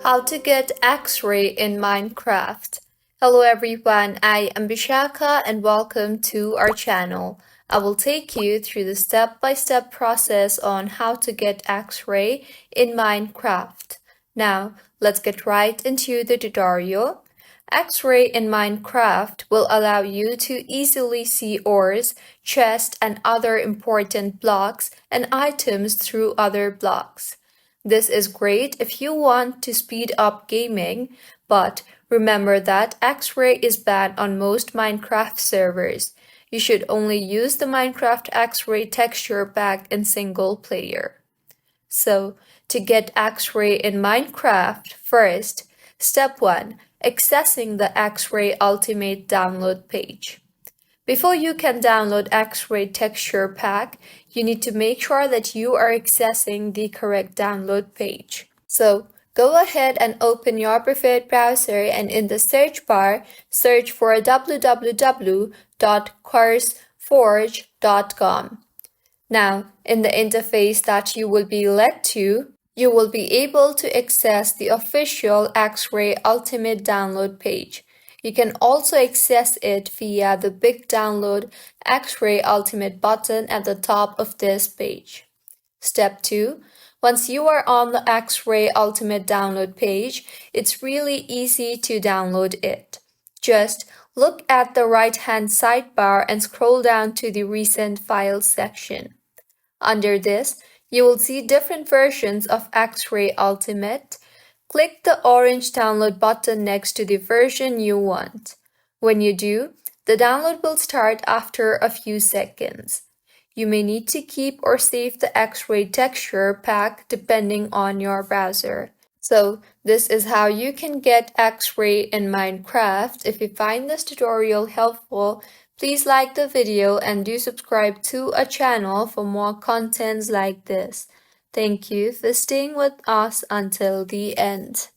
How to get Xray in Minecraft. Hello everyone, I am Bishaka and welcome to our channel. I will take you through the step-by-step process on how to get Xray in Minecraft. Now, let's get right into the tutorial. Xray in Minecraft will allow you to easily see ores, chests, and other important blocks and items through other blocks. This is great if you want to speed up gaming, but remember that Xray is banned on most Minecraft servers. You should only use the Minecraft Xray texture pack in single player. So, to get Xray in Minecraft, first, step 1, accessing the Xray Ultimate download page. Before you can download Xray texture pack, you need to make sure that you are accessing the correct download page. So, go ahead and open your preferred browser and in the search bar, search for www.curseforge.com. Now, in the interface that you will be led to, you will be able to access the official Xray Ultimate download page. You can also access it via the big download Xray Ultimate button at the top of this page. Step 2. Once you are on the Xray Ultimate download page, it's really easy to download it. Just look at the right-hand sidebar and scroll down to the recent files section. Under this, you will see different versions of Xray Ultimate. Click the orange download button next to the version you want. When you do, the download will start after a few seconds. You may need to keep or save the Xray texture pack depending on your browser. So, this is how you can get Xray in Minecraft. If you find this tutorial helpful, please like the video and do subscribe to our channel for more contents like this. Thank you for staying with us until the end.